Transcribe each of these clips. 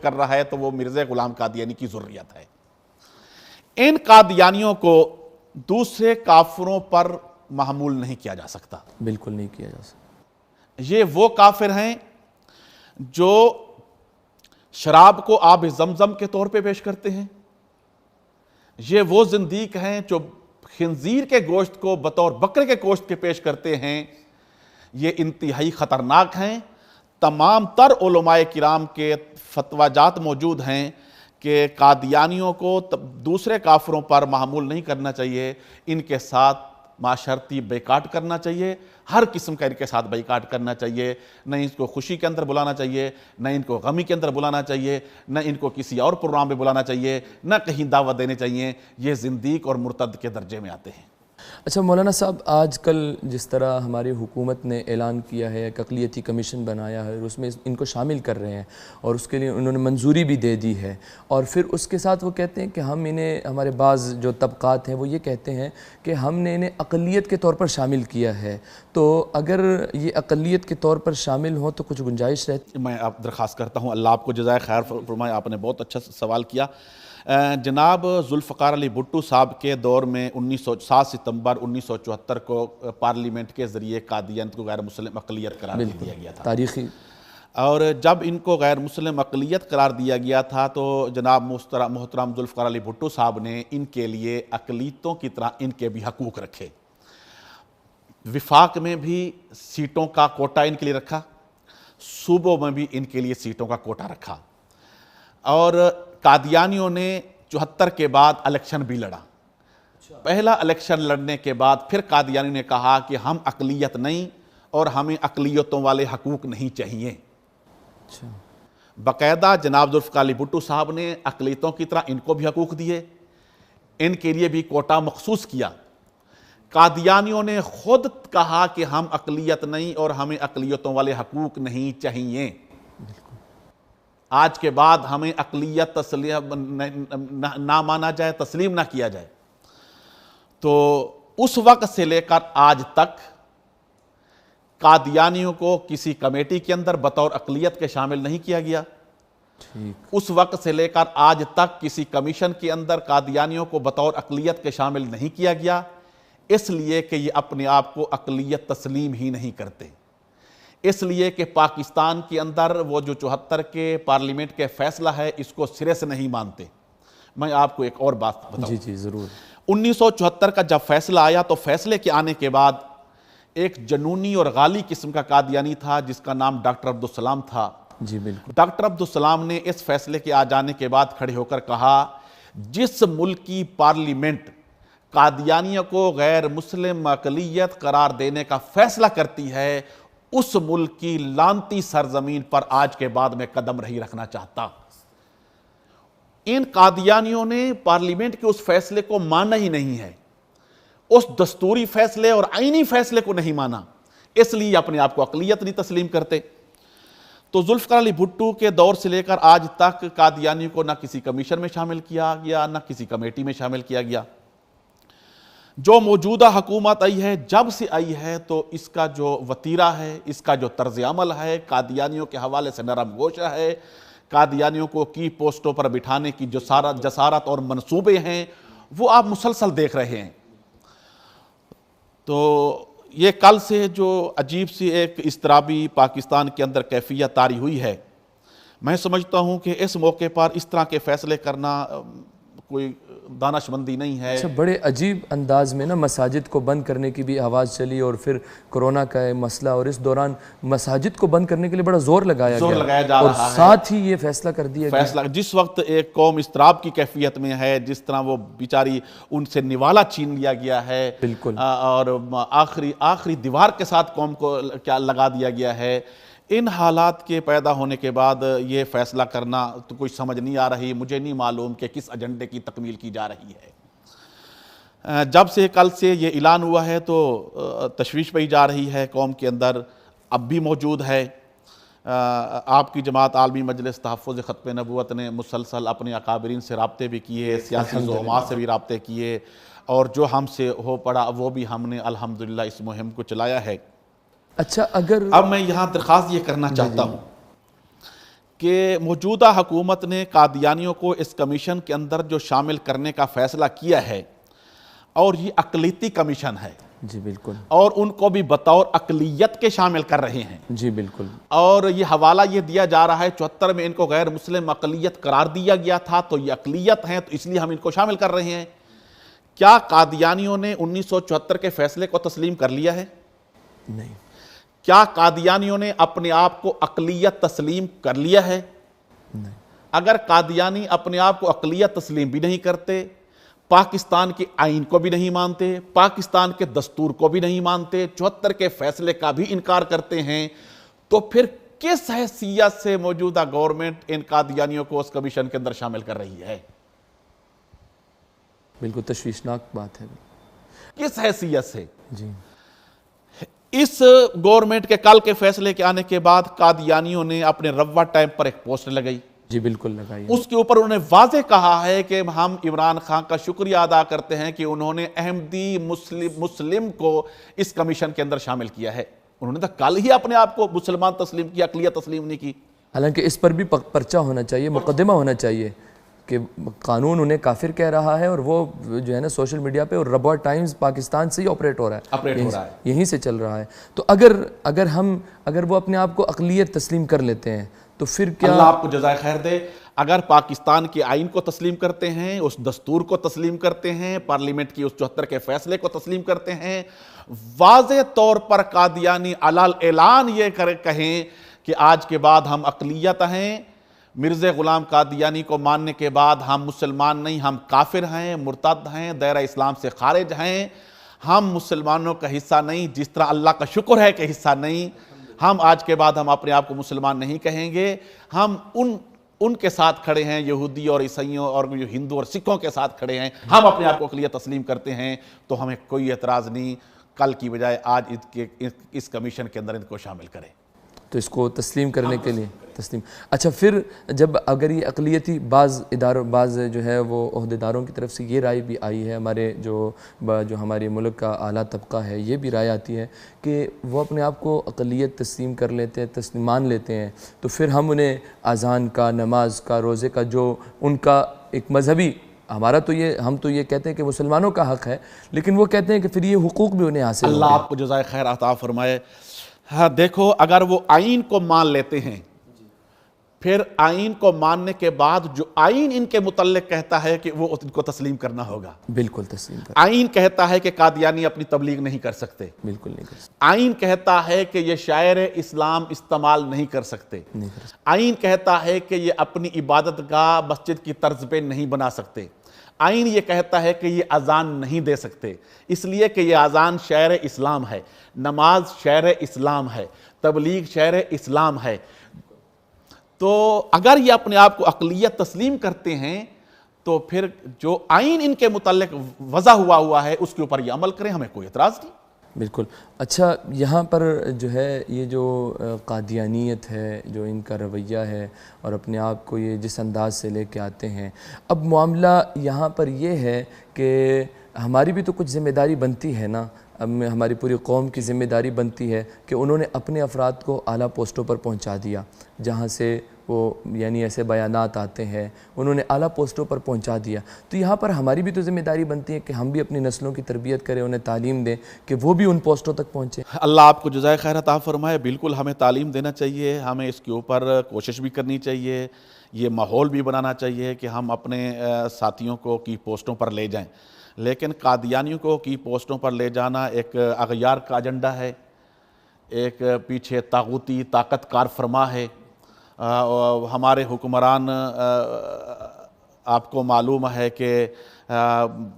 کر رہا ہے تو وہ مرزا غلام قادیانی کی ذریت ہے۔ ان قادیانیوں کو دوسرے کافروں پر محمول نہیں کیا جا سکتا، بالکل نہیں کیا جا سکتا۔ یہ وہ کافر ہیں جو شراب کو آب زمزم کے طور پہ پیش کرتے ہیں، یہ وہ زندیق ہیں جو خنزیر کے گوشت کو بطور بکرے کے گوشت کے پیش کرتے ہیں، یہ انتہائی خطرناک ہیں۔ تمام تر علماء کرام کے فتویٰ جات موجود ہیں کہ قادیانیوں کو دوسرے کافروں پر محمول نہیں کرنا چاہیے، ان کے ساتھ معاشرتی بیکاٹ کرنا چاہیے، ہر قسم کا ان کے ساتھ بیکاٹ کرنا چاہیے، نہ ان کو خوشی کے اندر بلانا چاہیے، نہ ان کو غمی کے اندر بلانا چاہیے، نہ ان کو کسی اور پروگرام میں بلانا چاہیے، نہ کہیں دعوت دینے چاہیے، یہ زندیق اور مرتد کے درجے میں آتے ہیں۔ اچھا مولانا صاحب، آج کل جس طرح ہماری حکومت نے اعلان کیا ہے، ایک اقلیتی کمیشن بنایا ہے اور اس میں ان کو شامل کر رہے ہیں اور اس کے لیے انہوں نے منظوری بھی دے دی ہے، اور پھر اس کے ساتھ وہ کہتے ہیں کہ ہم انہیں، ہمارے بعض جو طبقات ہیں وہ یہ کہتے ہیں کہ ہم نے انہیں اقلیت کے طور پر شامل کیا ہے، تو اگر یہ اقلیت کے طور پر شامل ہوں تو کچھ گنجائش رہتی؟ میں آپ درخواست کرتا ہوں، اللہ آپ کو جزائے خیر فرمائے، آپ نے بہت اچھا سوال کیا۔ جناب ذوالفقار علی بھٹو صاحب کے دور میں 7 ستمبر 1974 کو پارلیمنٹ کے ذریعے قادیانیت کو غیر مسلم اقلیت قرار دیا گیا تھا، تاریخی۔ اور جب ان کو غیر مسلم اقلیت قرار دیا گیا تھا تو جناب محترم ذوالفقار علی بھٹو صاحب نے ان کے لیے اقلیتوں کی طرح ان کے بھی حقوق رکھے۔ وفاق میں بھی سیٹوں کا کوٹا ان کے لیے رکھا، صوبوں میں بھی ان کے لیے سیٹوں کا کوٹا رکھا، اور قادیانیوں نے 74 کے بعد الیکشن بھی لڑا۔ پہلا الیکشن لڑنے کے بعد پھر قادیانیوں نے کہا کہ ہم اقلیت نہیں اور ہمیں اقلیتوں والے حقوق نہیں چاہیے۔ باقاعدہ جناب ذوالفقار علی بھٹو صاحب نے اقلیتوں کی طرح ان کو بھی حقوق دیے، ان کے لیے بھی کوٹا مخصوص کیا۔ قادیانیوں نے خود کہا کہ ہم اقلیت نہیں اور ہمیں اقلیتوں والے حقوق نہیں چاہیے، آج کے بعد ہمیں اقلیت تسلیم نہ مانا جائے، تسلیم نہ کیا جائے۔ تو اس وقت سے لے کر آج تک قادیانیوں کو کسی کمیٹی کے اندر بطور اقلیت کے شامل نہیں کیا گیا، اس وقت سے لے کر آج تک کسی کمیشن کے اندر قادیانیوں کو بطور اقلیت کے شامل نہیں کیا گیا، اس لیے کہ یہ اپنے آپ کو اقلیت تسلیم ہی نہیں کرتے، اس لیے کہ پاکستان کے اندر وہ جو 74 کے پارلیمنٹ کے فیصلہ ہے اس کو سرے سے نہیں مانتے۔ میں آپ کو ایک اور بات بتاؤں، جی ضرور۔ 1974 کا جب فیصلہ آیا تو فیصلے کے آنے کے بعد ایک جنونی اور غالی قسم کا قادیانی تھا جس کا نام ڈاکٹر عبدالسلام تھا۔ جی بالکل۔ ڈاکٹر عبدالسلام نے اس فیصلے کے آ جانے کے بعد کھڑے ہو کر کہا، جس ملک کی پارلیمنٹ قادیانیوں کو غیر مسلم اقلیت قرار دینے کا فیصلہ کرتی ہے، اس ملک کی لعنتی سرزمین پر آج کے بعد میں قدم نہیں رکھنا چاہتا۔ ان قادیانیوں نے پارلیمنٹ کے اس فیصلے کو مانا ہی نہیں ہے، اس دستوری فیصلے اور آئینی فیصلے کو نہیں مانا، اس لیے اپنے آپ کو اقلیت نہیں تسلیم کرتے۔ تو ذوالفقار علی بھٹو کے دور سے لے کر آج تک قادیانیوں کو نہ کسی کمیشن میں شامل کیا گیا، نہ کسی کمیٹی میں شامل کیا گیا۔ جو موجودہ حکومت آئی ہے، جب سے آئی ہے تو اس کا جو وتیرہ ہے، اس کا جو طرز عمل ہے، قادیانیوں کے حوالے سے نرم گوشہ ہے، قادیانیوں کو کی پوسٹوں پر بٹھانے کی جو جسارت اور منصوبے ہیں وہ آپ مسلسل دیکھ رہے ہیں۔ تو یہ کل سے جو عجیب سی ایک اضطرابی پاکستان کے اندر کیفیت طاری ہوئی ہے، میں سمجھتا ہوں کہ اس موقع پر اس طرح کے فیصلے کرنا کوئی دانش مندی نہیں ہے۔ اچھا، بڑے عجیب انداز میں نا مساجد کو بند کرنے کی بھی آواز چلی، اور پھر کرونا کا مسئلہ، اور اس دوران مساجد کو بند کرنے کے لیے بڑا زور لگایا گیا اور ساتھ ہی یہ فیصلہ کر دیا گیا۔ فیصلہ جس وقت ایک قوم اضطراب کی کیفیت میں ہے، جس طرح وہ بیچاری ان سے نوالا چھین لیا گیا ہے، بالکل، اور آخری دیوار کے ساتھ قوم کو کیا لگا دیا گیا ہے، ان حالات کے پیدا ہونے کے بعد یہ فیصلہ کرنا تو کوئی سمجھ نہیں آ رہی، مجھے نہیں معلوم کہ کس ایجنڈے کی تکمیل کی جا رہی ہے۔ جب سے کل سے یہ اعلان ہوا ہے تو تشویش پئی جا رہی ہے قوم کے اندر، اب بھی موجود ہے۔ آپ کی جماعت عالمی مجلس تحفظ ختم نبوت نے مسلسل اپنے اکابرین سے رابطے بھی کیے، سیاسی زعماء سے بھی رابطے کیے، اور جو ہم سے ہو پڑا وہ بھی ہم نے الحمدللہ اس مہم کو چلایا ہے۔ اچھا، اگر اب میں یہاں درخواست یہ کرنا چاہتا ہوں کہ موجودہ حکومت نے قادیانیوں کو اس کمیشن کے اندر جو شامل کرنے کا فیصلہ کیا ہے، اور یہ اقلیتی کمیشن ہے جی بالکل، اور ان کو بھی بطور اقلیت کے شامل کر رہے ہیں، جی بالکل، اور یہ حوالہ یہ دیا جا رہا ہے 74 میں ان کو غیر مسلم اقلیت قرار دیا گیا تھا، تو یہ اقلیت ہیں تو اس لیے ہم ان کو شامل کر رہے ہیں۔ کیا قادیانیوں نے 1974 کے فیصلے کو تسلیم کر لیا ہے؟ نہیں، کیا قادیانیوں نے اپنے آپ کو اقلیت تسلیم کر لیا ہے؟ نہیں، اگر قادیانی اپنے آپ کو اقلیت تسلیم بھی نہیں کرتے، پاکستان کے آئین کو بھی نہیں مانتے، پاکستان کے دستور کو بھی نہیں مانتے، 74 کے فیصلے کا بھی انکار کرتے ہیں، تو پھر کس حیثیت سے موجودہ گورنمنٹ ان قادیانیوں کو اس کمیشن کے اندر شامل کر رہی ہے؟ بالکل تشویشناک بات ہے۔ کس حیثیت سے؟ جی اس گورنمنٹ کے کل کے فیصلے کے آنے کے بعد قادیانیوں نے اپنے روا ٹائم پر ایک پوسٹ لگائی، جی بالکل لگائی، اس کے اوپر انہوں نے واضح کہا ہے کہ ہم عمران خان کا شکریہ ادا کرتے ہیں کہ انہوں نے احمدی مسلم کو اس کمیشن کے اندر شامل کیا ہے۔ انہوں نے تو کل ہی اپنے آپ کو مسلمان تسلیم کیا، اقلیت تسلیم نہیں کی۔ حالانکہ اس پر بھی پرچہ ہونا چاہیے، مقدمہ ہونا چاہیے کہ قانون انہیں کافر کہہ رہا ہے، اور وہ جو ہے نا سوشل میڈیا پہ، اور ربع ٹائمز پاکستان سے ہی آپریٹ ہو رہا ہے، یہیں سے چل رہا ہے۔ تو اگر وہ اپنے آپ کو اقلیت تسلیم کر لیتے ہیں تو پھر کیا؟ اللہ آپ کو جزائے خیر دے۔ اگر پاکستان کے آئین کو تسلیم کرتے ہیں، اس دستور کو تسلیم کرتے ہیں، پارلیمنٹ کی اس 74 کے فیصلے کو تسلیم کرتے ہیں، واضح طور پر قادیانی علل اعلان یہ کہیں کہ آج کے بعد ہم اقلیت ہیں، مرزا غلام قادیانی کو ماننے کے بعد ہم مسلمان نہیں، ہم کافر ہیں، مرتد ہیں، دائرہ اسلام سے خارج ہیں، ہم مسلمانوں کا حصہ نہیں، جس طرح اللہ کا شکر ہے کہ حصہ نہیں، ہم آج کے بعد ہم اپنے آپ کو مسلمان نہیں کہیں گے، ہم ان کے ساتھ کھڑے ہیں، یہودی اور عیسائیوں اور جو ہندو اور سکھوں کے ساتھ کھڑے ہیں، ہم اپنے آپ کو اقلیت تسلیم کرتے ہیں، تو ہمیں کوئی اعتراض نہیں، کل کی بجائے آج اس کمیشن کے اندر ان کو شامل کریں۔ تو اس کو تسلیم کرنے کے لیے تسلیم۔ اچھا، پھر جب اگر یہ اقلیتی بعض جو ہے وہ عہدیداروں کی طرف سے یہ رائے بھی آئی ہے، ہمارے جو ہمارے ملک کا اعلیٰ طبقہ ہے، یہ بھی رائے آتی ہے کہ وہ اپنے آپ کو اقلیت تسلیم کر لیتے ہیں، مان لیتے ہیں، تو پھر ہم انہیں اذان کا، نماز کا، روزے کا، جو ان کا ایک مذہبی، ہم تو یہ کہتے ہیں کہ مسلمانوں کا حق ہے، لیکن وہ کہتے ہیں کہ پھر یہ حقوق بھی انہیں حاصل اللہ آپ کو جزائے خیر عطا فرمائے۔ ہاں دیکھو، اگر وہ آئین کو مان لیتے ہیں، پھر آئین کو ماننے کے بعد جو آئین ان کے متعلق کہتا ہے کہ وہ ان کو تسلیم کرنا ہوگا۔ بالکل تسلیم کرنا۔ آئین کہتا ہے کہ قادیانی اپنی تبلیغ نہیں کر سکتے، بالکل نہیں کر سکتے۔ آئین کہتا ہے کہ یہ شاعر اسلام استعمال نہیں کر سکتے، آئین کہتا ہے کہ یہ اپنی عبادت گاہ مسجد کی طرز پہ نہیں بنا سکتے، آئین یہ کہتا ہے کہ یہ اذان نہیں دے سکتے، اس لیے کہ یہ اذان شعر اسلام ہے، نماز شعر اسلام ہے، تبلیغ شعر اسلام ہے۔ تو اگر یہ اپنے آپ کو اقلیت تسلیم کرتے ہیں تو پھر جو آئین ان کے متعلق وضع ہوا ہے اس کے اوپر یہ عمل کریں، ہمیں کوئی اعتراض نہیں۔ بالکل۔ اچھا، یہاں پر جو ہے یہ جو قادیانیت ہے، جو ان کا رویہ ہے، اور اپنے آپ کو یہ جس انداز سے لے کے آتے ہیں، اب معاملہ یہاں پر یہ ہے کہ ہماری بھی تو کچھ ذمہ داری بنتی ہے نا، اب ہماری پوری قوم کی ذمہ داری بنتی ہے کہ انہوں نے اپنے افراد کو اعلیٰ پوسٹوں پر پہنچا دیا، جہاں سے وہ یعنی ایسے بیانات آتے ہیں، انہوں نے اعلیٰ پوسٹوں پر پہنچا دیا، تو یہاں پر ہماری بھی تو ذمہ داری بنتی ہے کہ ہم بھی اپنی نسلوں کی تربیت کریں، انہیں تعلیم دیں کہ وہ بھی ان پوسٹوں تک پہنچے۔ اللہ آپ کو جزائے خیر عطا فرمائے۔ بالکل ہمیں تعلیم دینا چاہیے، ہمیں اس کے اوپر کوشش بھی کرنی چاہیے، یہ ماحول بھی بنانا چاہیے کہ ہم اپنے ساتھیوں کو کی پوسٹوں پر لے جائیں، لیکن قادیانیوں کو کی پوسٹوں پر لے جانا ایک اغیار کا ایجنڈا ہے، ایک پیچھے طاغوتی طاقت کار فرما ہے۔ ہمارے حکمران آپ کو معلوم ہے کہ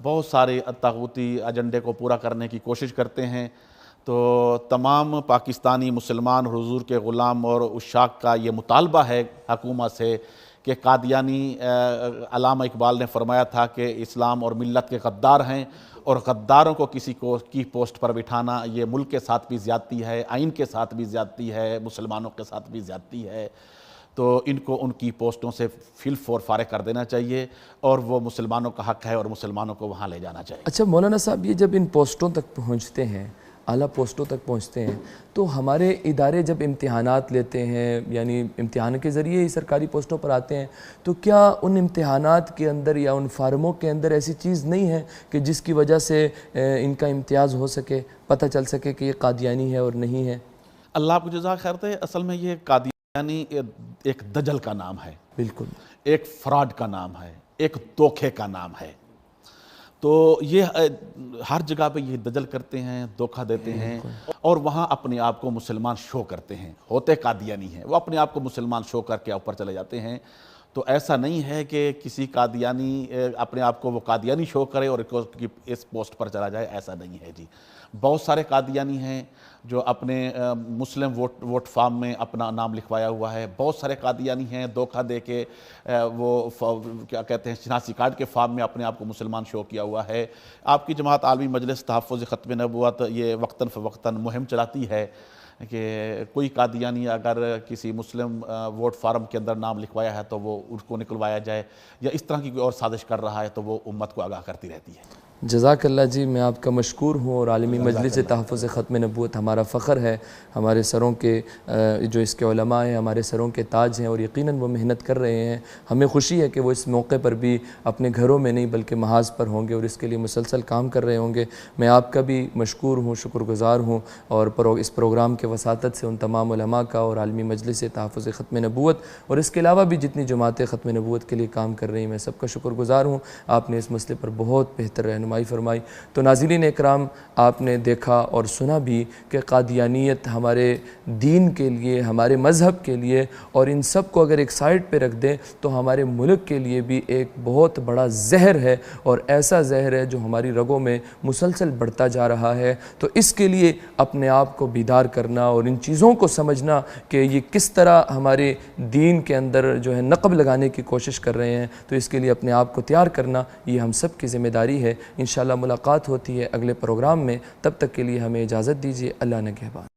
بہت سارے طاغوتی ایجنڈے کو پورا کرنے کی کوشش کرتے ہیں، تو تمام پاکستانی مسلمان حضور کے غلام اور عشاق کا یہ مطالبہ ہے حکومت سے کہ قادیانی، علامہ اقبال نے فرمایا تھا کہ اسلام اور ملت کے غدار ہیں، اور غداروں کو کسی کو کی پوسٹ پر بٹھانا یہ ملک کے ساتھ بھی زیادتی ہے، آئین کے ساتھ بھی زیادتی ہے، مسلمانوں کے ساتھ بھی زیادتی ہے، تو ان کو ان کی پوسٹوں سے فی الفور فارغ کر دینا چاہیے، اور وہ مسلمانوں کا حق ہے اور مسلمانوں کو وہاں لے جانا چاہیے۔ اچھا مولانا صاحب، یہ جب ان پوسٹوں تک پہنچتے ہیں، اعلیٰ پوسٹوں تک پہنچتے ہیں، تو ہمارے ادارے جب امتحانات لیتے ہیں، یعنی امتحان کے ذریعے ہی سرکاری پوسٹوں پر آتے ہیں، تو کیا ان امتحانات کے اندر یا ان فارموں کے اندر ایسی چیز نہیں ہے کہ جس کی وجہ سے ان کا امتیاز ہو سکے، پتہ چل سکے کہ یہ قادیانی ہے اور نہیں ہے؟ اللہ آپ کو جزاک خیر دے. اصل میں یہ قادیانی ایک دجل کا نام ہے، بالکل، ایک فراڈ کا نام ہے، ایک دھوکے کا نام ہے. تو یہ ہر جگہ پہ یہ دجل کرتے ہیں، دھوکہ دیتے ہیں، اور وہاں اپنے آپ کو مسلمان شو کرتے ہیں. ہوتے قادیانی ہیں، وہ اپنے آپ کو مسلمان شو کر کے اوپر چلے جاتے ہیں. تو ایسا نہیں ہے کہ کسی قادیانی اپنے آپ کو وہ قادیانی شو کرے اور اس پوسٹ پر چلا جائے، ایسا نہیں ہے جی. بہت سارے قادیانی ہیں جو اپنے مسلم ووٹ فارم میں اپنا نام لکھوایا ہوا ہے. بہت سارے قادیانی ہیں دھوکہ دے کے وہ کیا کہتے ہیں شناسی کارڈ کے فارم میں اپنے آپ کو مسلمان شو کیا ہوا ہے. آپ کی جماعت عالمی مجلس تحفظ ختم نبوت یہ وقتاً فوقتاً مہم چلاتی ہے کہ کوئی قادیانی اگر کسی مسلم ووٹ فارم کے اندر نام لکھوایا ہے تو وہ اس کو نکلوایا جائے، یا اس طرح کی کوئی اور سازش کر رہا ہے تو وہ امت کو آگاہ کرتی رہتی ہے. جزاک اللہ جی، میں آپ کا مشکور ہوں، اور عالمی مجلس تحفظ ختم نبوت ہمارا فخر ہے. ہمارے سروں کے جو اس کے علماء ہیں ہمارے سروں کے تاج ہیں، اور یقیناً وہ محنت کر رہے ہیں. ہمیں خوشی ہے کہ وہ اس موقع پر بھی اپنے گھروں میں نہیں بلکہ محاذ پر ہوں گے اور اس کے لیے مسلسل کام کر رہے ہوں گے. میں آپ کا بھی مشکور ہوں، شکر گزار ہوں، اور اس پروگرام کے وساطت سے ان تمام علماء کا اور عالمی مجلس تحفظ ختم نبوت اور اس کے علاوہ بھی جتنی جماعتیں ختم نبوت کے لیے کام کر رہی ہیں، میں سب کا شکر گزار ہوں. آپ نے اس مسئلے پر بہت بہتر رہنمائی فرمائی. تو ناظرین اکرام، آپ نے دیکھا اور سنا بھی کہ قادیانیت ہمارے دین کے لیے، ہمارے مذہب کے لیے، اور ان سب کو اگر ایک سائڈ پہ رکھ دیں تو ہمارے ملک کے لیے بھی ایک بہت بڑا زہر ہے، اور ایسا زہر ہے جو ہماری رگوں میں مسلسل بڑھتا جا رہا ہے. تو اس کے لیے اپنے آپ کو بیدار کرنا اور ان چیزوں کو سمجھنا کہ یہ کس طرح ہمارے دین کے اندر جو ہے نقب لگانے کی کوشش کر رہے ہیں، تو اس کے لیے اپنے آپ کو تیار کرنا یہ ہم سب کی ذمہ داری ہے. انشاءاللہ ملاقات ہوتی ہے اگلے پروگرام میں. تب تک کے لیے ہمیں اجازت دیجیے. اللہ نگہبان.